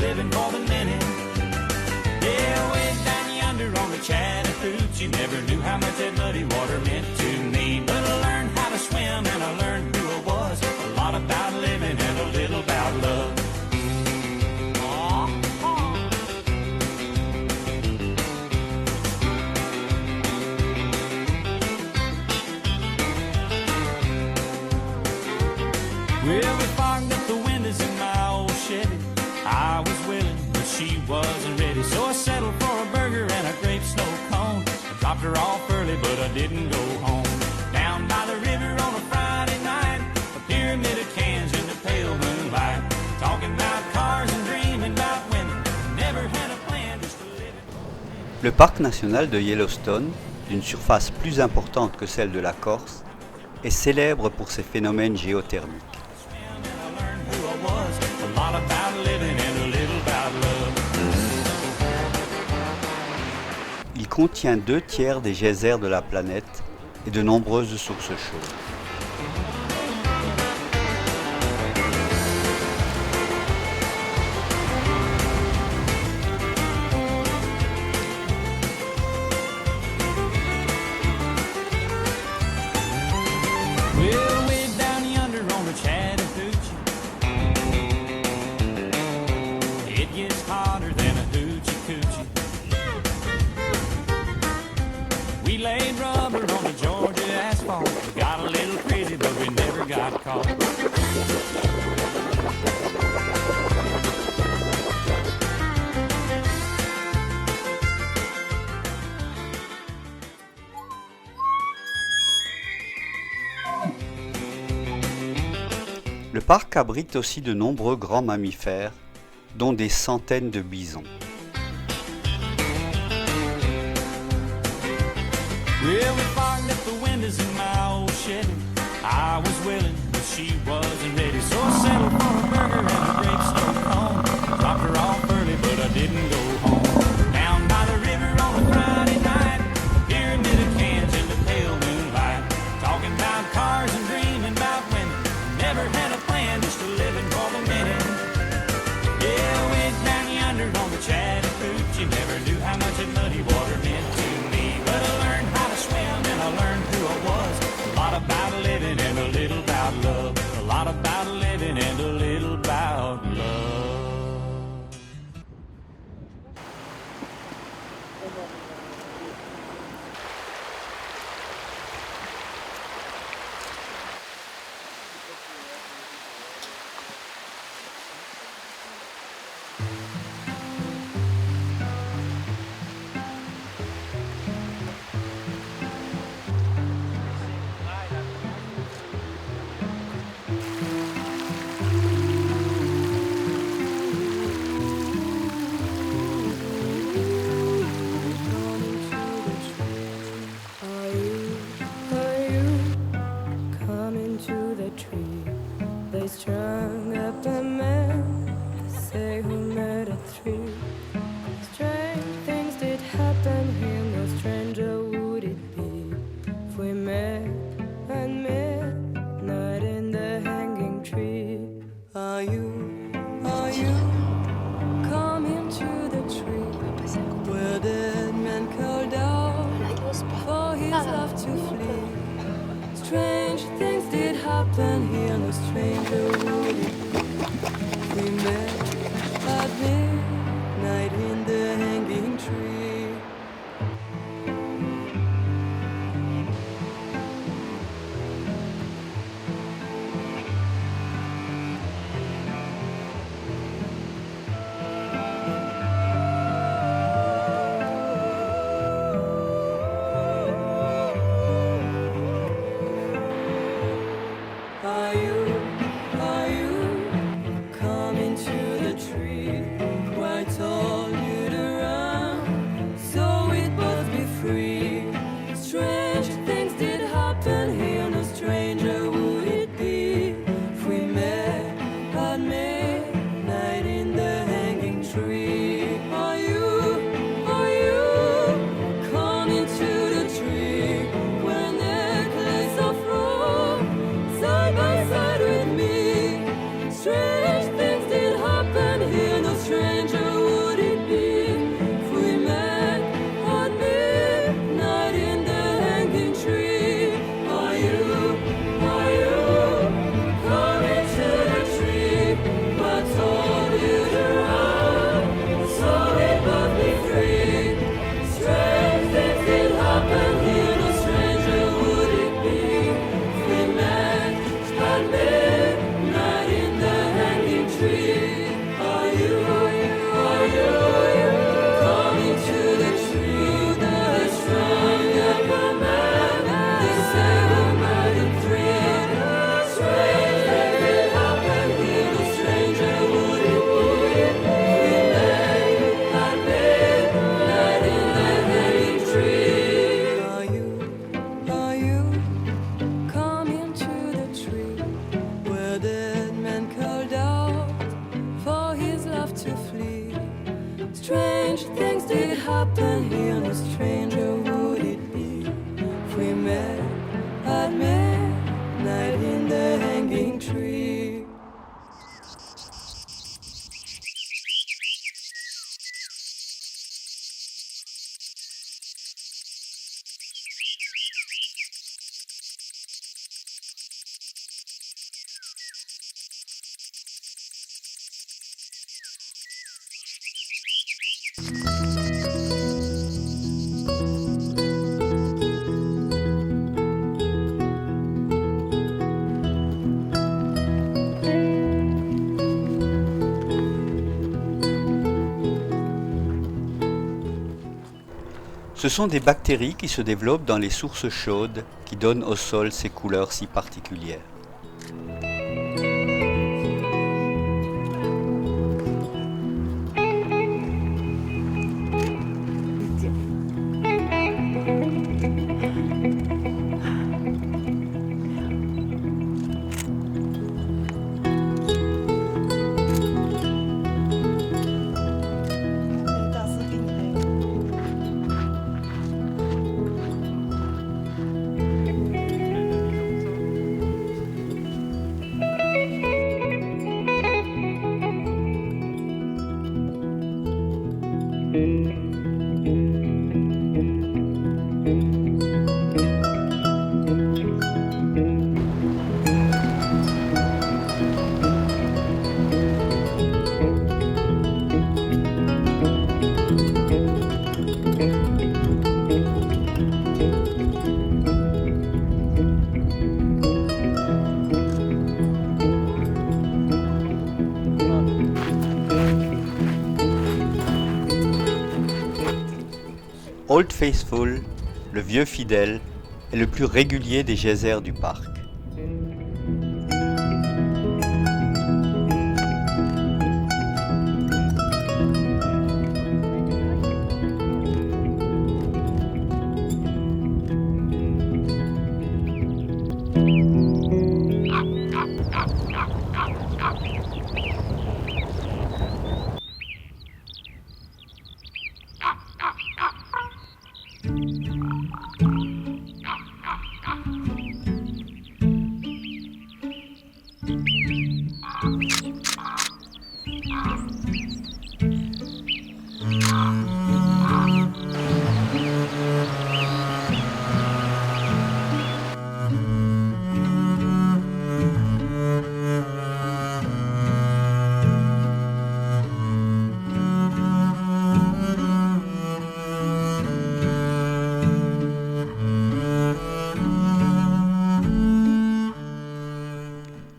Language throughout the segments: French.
living for the minute. Yeah, way down yonder on the Chattahoochee, never knew how much that muddy water meant to me. But I learned how to swim and I learned who I was. A lot about living and a little about love. Well, we fogged up the windows in my old Chevy. I was willing, but she wasn't ready. So I settled for a burger and a grape snow cone. I dropped her off early, but I didn't go home. Down by the river on a Friday night, a pyramid of cans in the pale moonlight. Talking about cars and dreaming about women. Never had a plan, just to live it. Le parc national de Yellowstone, d'une surface plus importante que celle de la Corse, est célèbre pour ses phénomènes géothermiques. Il contient 2/3 des geysers de la planète et de nombreuses sources chaudes. Well, way down yonder on the Chattahoochee, it gets hotter than a hoochie coochie. We laid rubber on the Georgia asphalt. We got a little crazy, but we never got caught. Le parc abrite aussi de nombreux grands mammifères, dont des centaines de bisons. Well, we fogged up the windows in my old Chevy. I was willing, but she wasn't ready. So I settled for a burger and a grape snow cone. Dropped her off early, but I didn't go home. Down by the river on a Friday night, a pyramid of cans in the pale moonlight. Talking about cars and dreaming about women. Never had a plan, just a living for the minute. Yeah, way down yonder on the Chattahoochee, never knew how much that muddy water meant to me. But I learned how to swim and I learned who I was. A lot about living and a little about love. A lot about living and a little about love. They strung up a man, say who met at 3. Strange things did happen here, no stranger would it be if we met at midnight in the hanging tree. Are you coming to the tree where dead man called out for his love to flee? Strange things did happen here, no stranger would it be. We met at midnight in the hanging tree. tree? Are you coming to the tree? The stranger command. They say we're murdered three. Strange things will happen here. No stranger would it be? We met at midnight in the hanging tree. Are you coming to the tree where dead men called out for his love to flee? Strange things did happen here, no stranger would it be if we met at midnight in the hanging tree. Ce sont des bactéries qui se développent dans les sources chaudes qui donnent au sol ces couleurs si particulières. Old Faithful, le vieux fidèle, est le plus régulier des geysers du parc.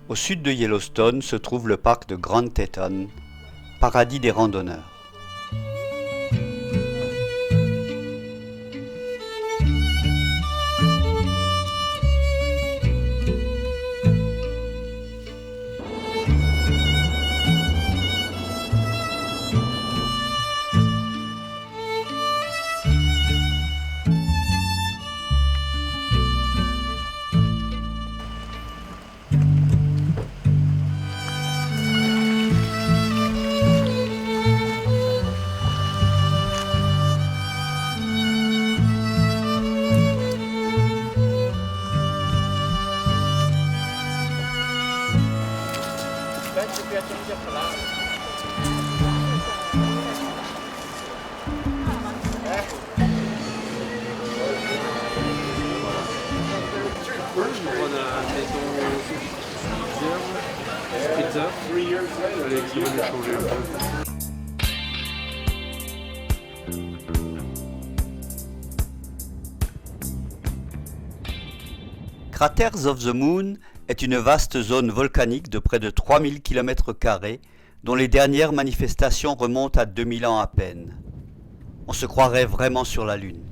Au sud de Yellowstone se trouve le parc de Grand Teton, paradis des randonneurs. Craters of the Moon est une vaste zone volcanique de près de 3000 km² dont les dernières manifestations remontent à 2000 ans à peine. On se croirait vraiment sur la Lune.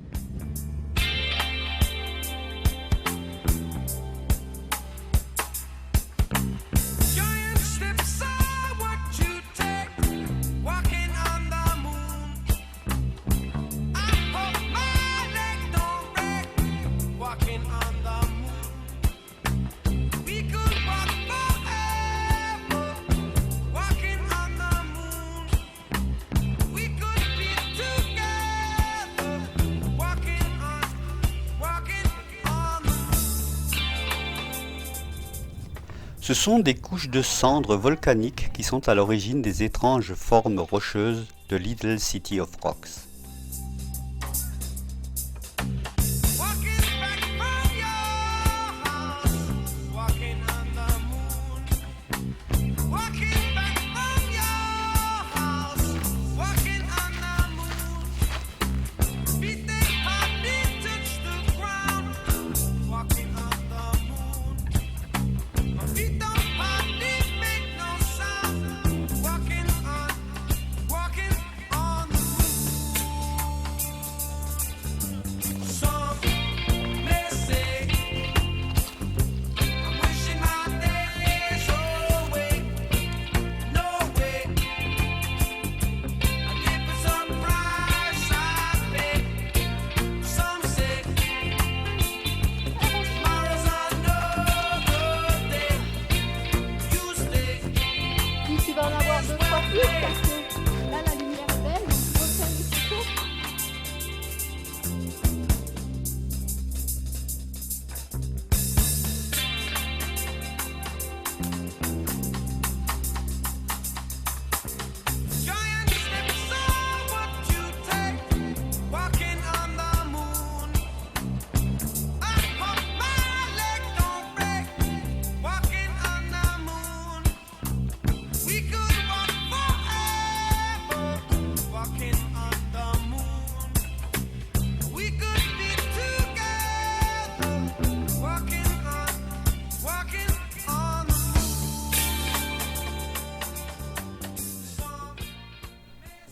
Ce sont des couches de cendres volcaniques qui sont à l'origine des étranges formes rocheuses de Little City of Rocks. Tu vas en avoir 2-3 plus parce que là la lumière est belle, donc il faut faire des photos.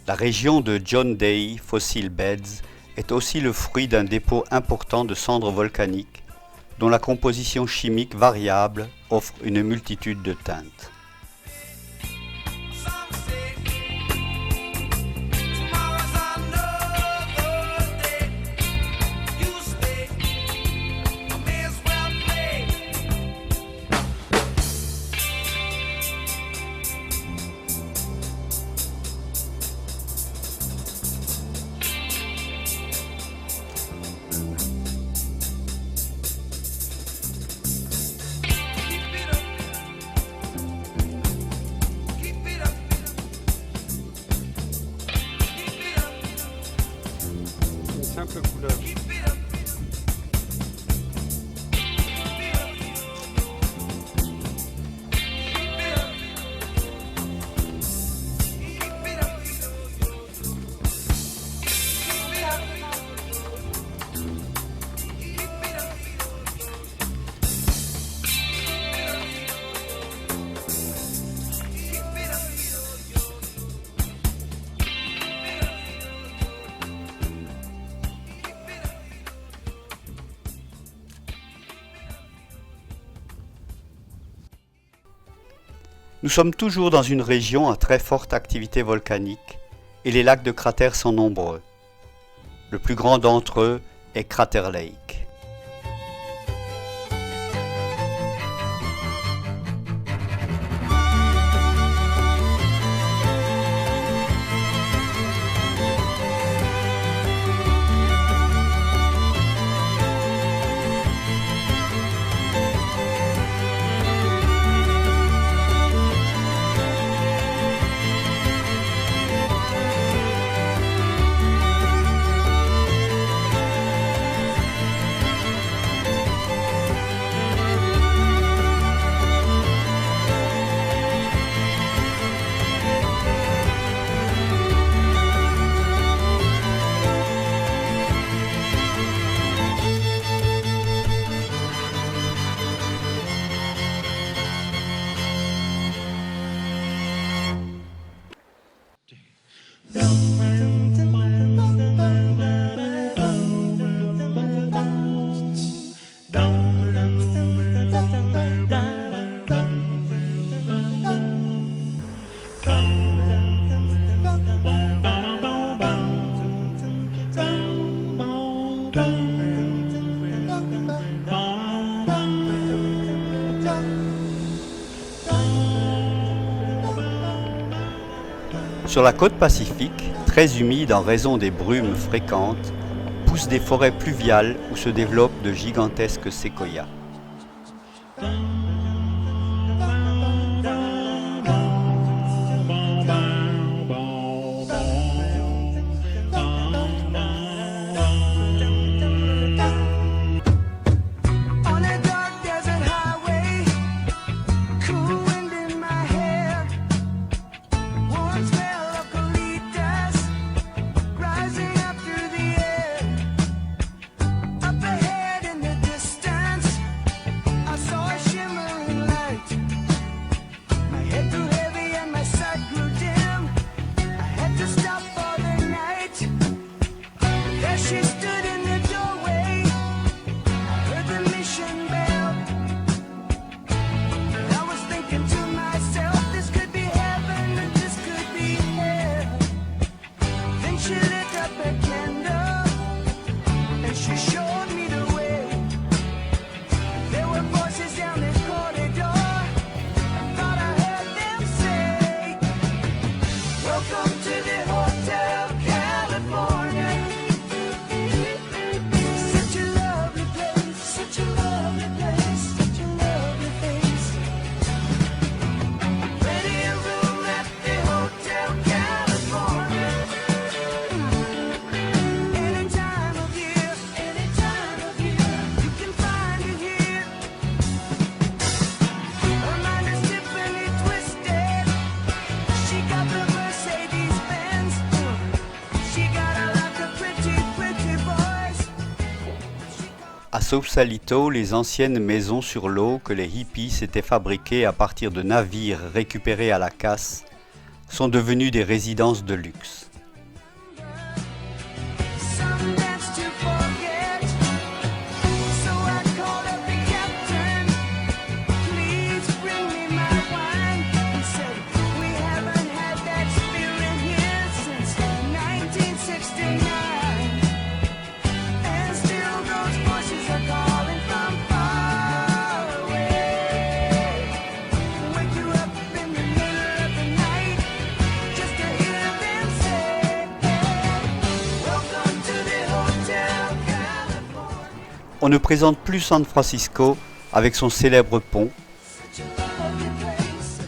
La région de John Day Fossil Beds est aussi le fruit d'un dépôt important de cendres volcaniques dont la composition chimique variable offre une multitude de teintes. Simple couleur. Nous sommes toujours dans une région à très forte activité volcanique et les lacs de cratères sont nombreux. Le plus grand d'entre eux est Crater Lake. Sur la côte pacifique, très humide en raison des brumes fréquentes, poussent des forêts pluviales où se développent de gigantesques séquoias. On a dark desert highway, cool wind in my hair, warm smell of colitas rising up through the air. Up ahead in the distance, I saw a shimmering light. My head grew heavy and my sight grew dim. I had to stop for the night. There she stood in the doorway. Heard the mission bell. And I was thinking to myself, this could be heaven or this could be hell. Then she lit up a candle and she showed me the way. There were voices down this corridor. I thought I heard them say, welcome to the Hotel California. Such a lovely place, such a lovely place, such a lovely place. Ready a room at the Hotel California. Any time of year, you can find it here. Her mind is Tiffany twisted. She got the Mercedes Benz. She got a lot of pretty, pretty boys. À Sausalito, les anciennes maisons sur l'eau que les hippies s'étaient fabriquées à partir de navires récupérés à la casse sont devenues des résidences de luxe. Some dance to forget. So I called up the captain. Please bring me my wine. He said, we haven't had that spirit here since 1969. And still those voices are calling from far away. Wake you up in the middle of the night just to hear them say, welcome to the Hotel California. On ne présente plus San Francisco avec son célèbre pont, Such a lovely place.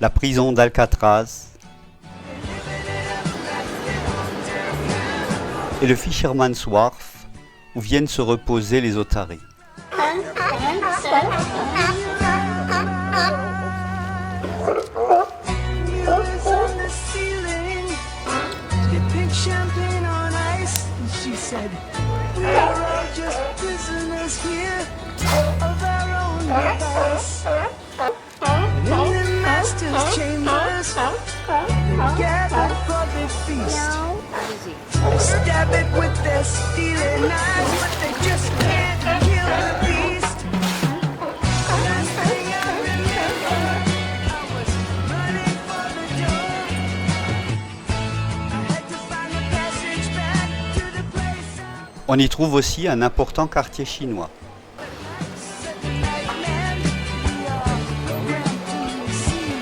la prison d'Alcatraz et le Fisherman's Wharf où viennent se reposer les otaries. Mirrors on the ceiling, they pink champagne on ice. And she said, we are all just prisoners here of our own device. And in the master's chambers, they gather for the feast. They stab it with their steely knives, but they just can't kill the beast. Last thing I remember, I was running for the door. I had to find the passage back to the place I On y trouve aussi un important quartier chinois. said the nightman. We are programmed to see.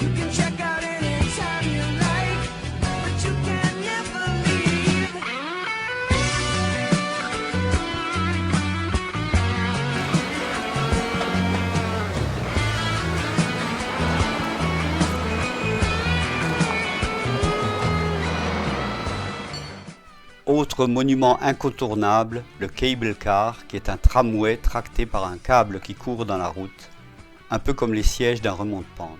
You can check out anytime you like, but you can never leave. Autre monument incontournable, le cable car, qui est un tramway tracté par un câble qui court dans la route, un peu comme les sièges d'un remonte-pente.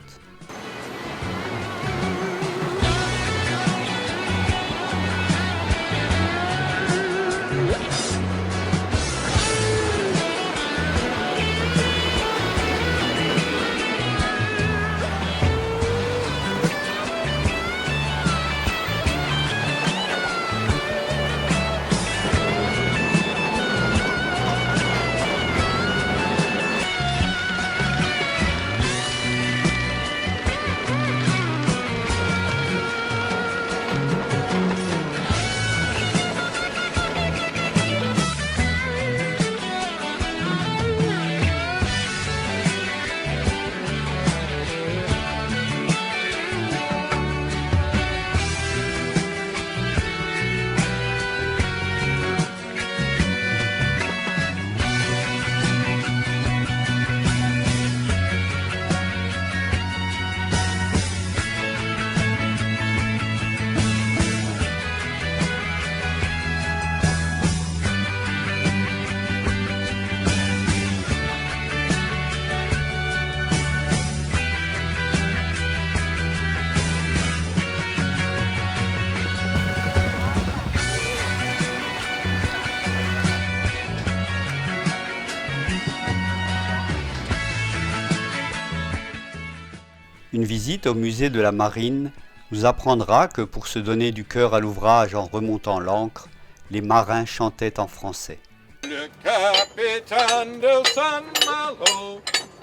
Une visite au musée de la Marine nous apprendra que pour se donner du cœur à l'ouvrage en remontant l'ancre, les marins chantaient en français. Le capitaine de Saint-Malo,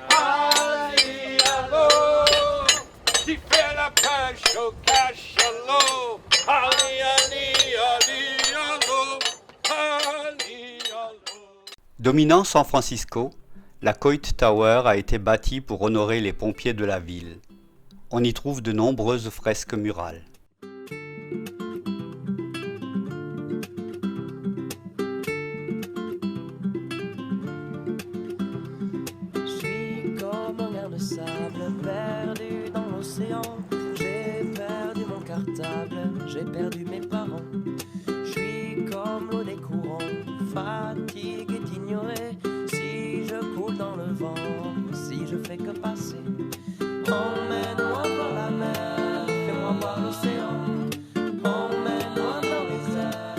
allez, allô, qui fait la pêche au cachalot, allez, allez, allez, allô, allez, allô. Dominant San Francisco, la Coit Tower a été bâtie pour honorer les pompiers de la ville. On y trouve de nombreuses fresques murales. Je suis comme un grain de sable perdu dans l'océan. J'ai perdu mon cartable, j'ai perdu mes parents. Je suis comme l'eau des courants, fatigue est ignorée. Si je coule dans le vent, si je fais que passer, emmène-moi voir la mer, fais-moi voir l'océan. Emmène-moi dans les airs.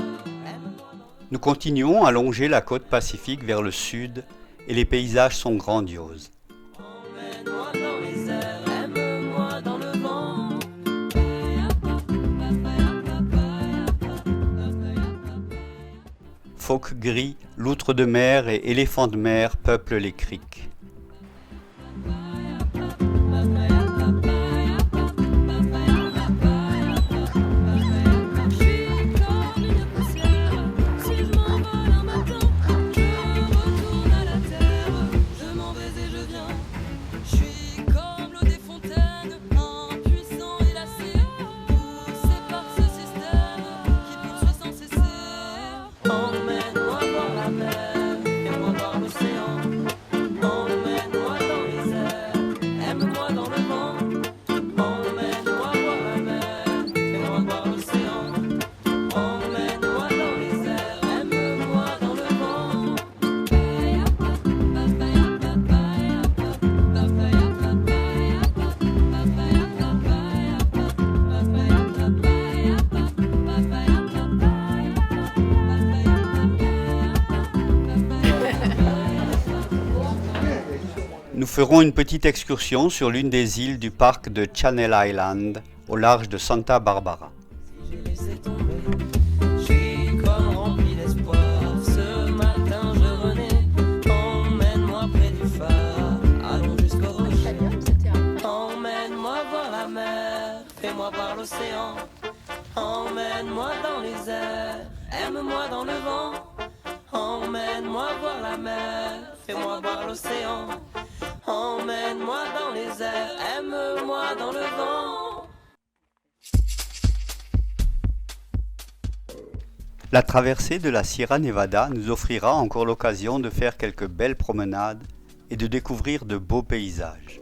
Nous continuons à longer la côte pacifique vers le sud et les paysages sont grandioses. Emmène-moi dans les airs, aime-moi dans le vent. Phoques gris, loutres de mer et éléphants de mer peuplent les criques. Nous ferons une petite excursion sur l'une des îles du parc de Channel Island, au large de Santa Barbara. J'ai laissé tomber, je suis comme rempli d'espoir. Ce matin je renais, emmène-moi près du phare. Allons jusqu'au rocher, emmène-moi voir la mer, fais-moi voir l'océan. Emmène-moi dans les airs, aime-moi dans le vent. Emmène-moi voir la mer, fais-moi voir l'océan. Emmène-moi dans les airs, aime-moi dans le vent. La traversée de la Sierra Nevada nous offrira encore l'occasion de faire quelques belles promenades et de découvrir de beaux paysages.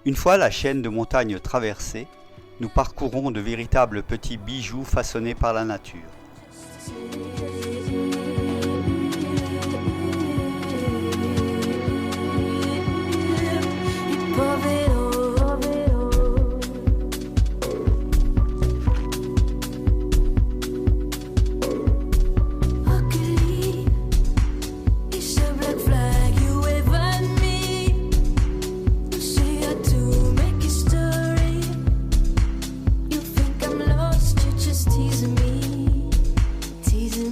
Une fois la chaîne de montagnes traversée, nous parcourons de véritables petits bijoux façonnés par la nature. Teasing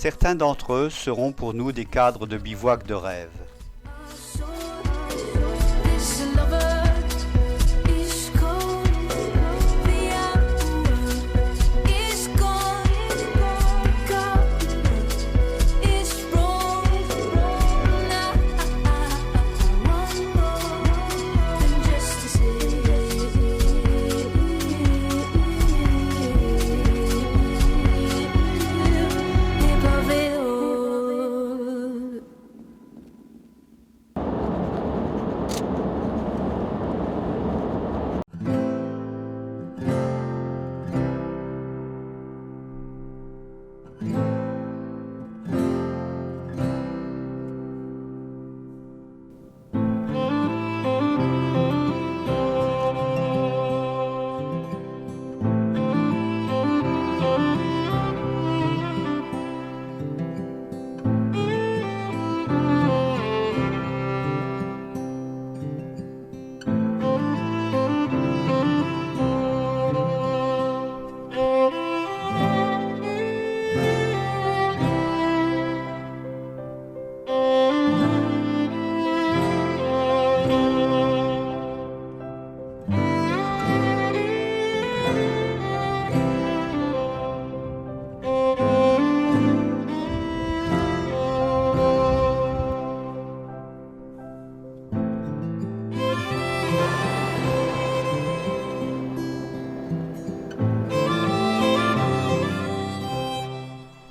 Certains d'entre eux seront pour nous des cadres de bivouac de rêve.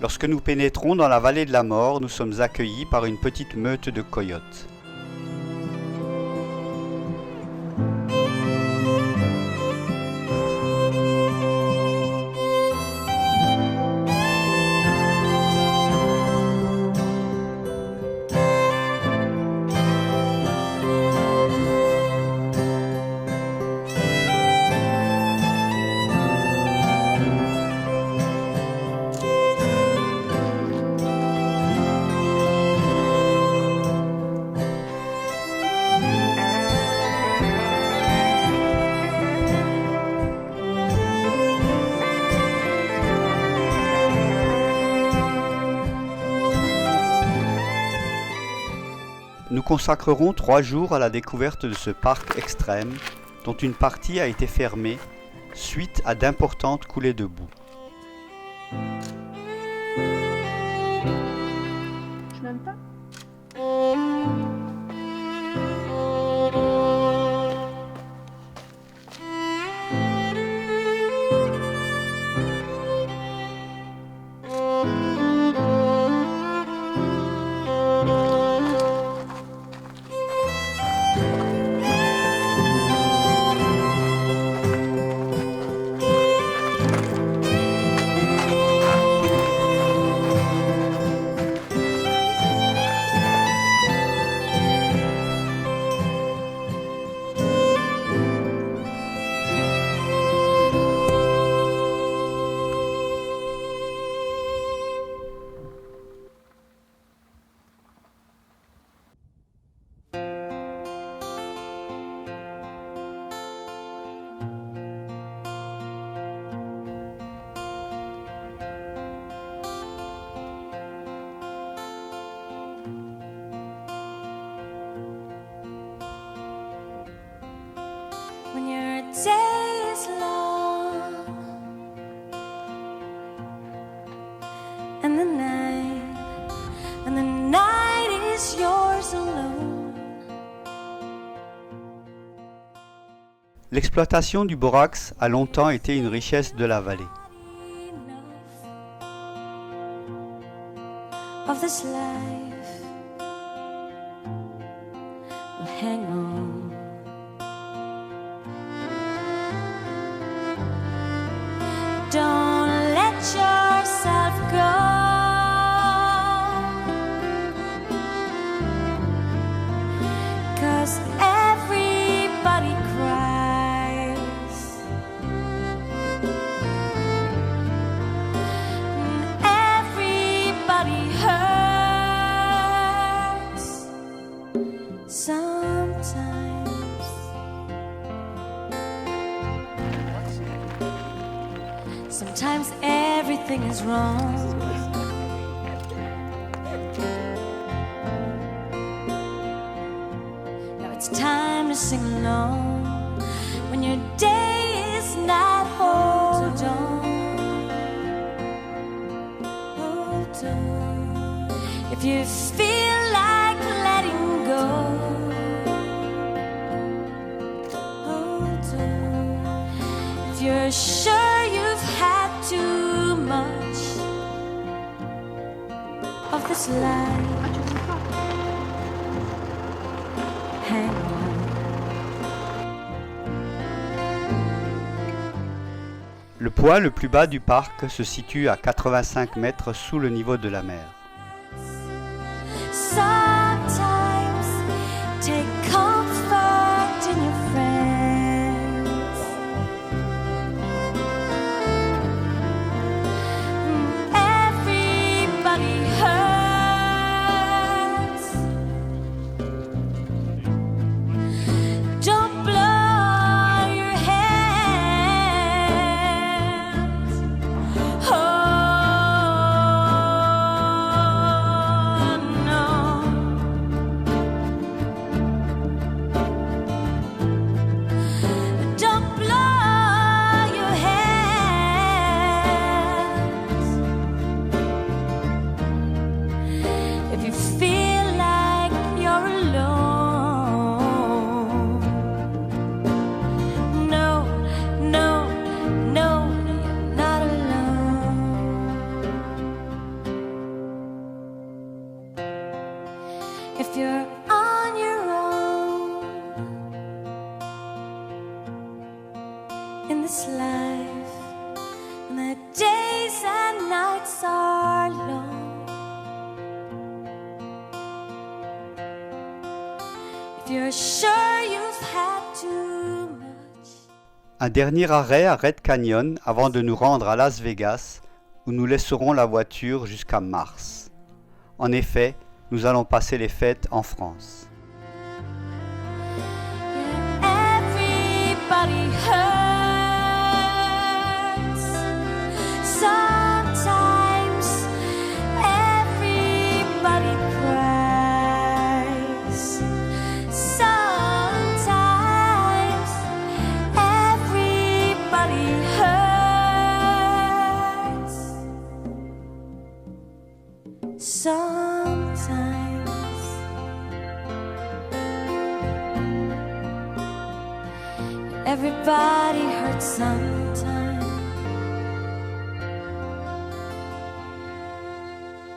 Lorsque nous pénétrons dans la vallée de la mort, nous sommes accueillis par une petite meute de coyotes. Nous consacrerons 3 jours à la découverte de ce parc extrême, dont une partie a été fermée suite à d'importantes coulées de boue. Je m'aime pas. When your day is long and the night is yours alone. L'exploitation du borax a longtemps été une richesse de la vallée. Of this life will hang on. Don't let yourself go, 'cause everybody cries, and everybody hurts sometimes. Sometimes everything is wrong. it's time to sing along. When your day is not, hold on. Hold on. If you feel like letting go, hold on. If you're sure you've had too much of this life, hang on. Le point le plus bas du parc se situe à 85 mètres sous le niveau de la mer. Sometimes take comfort in your friends. Everybody hurts. Don't blow your hands. Oh no. Don't blow your hands. If you feel like you're alone, no, no, no, you're not alone. If you're on your own in this life, and the days and nights are long, if you're sure you've had too much. Un dernier arrêt à Red Canyon avant de nous rendre à Las Vegas, où nous laisserons la voiture jusqu'à mars. En effet, nous allons passer les fêtes en France. Everybody hurts. Sometimes everybody cries. Sometimes everybody hurts. Sometimes everybody hurts some.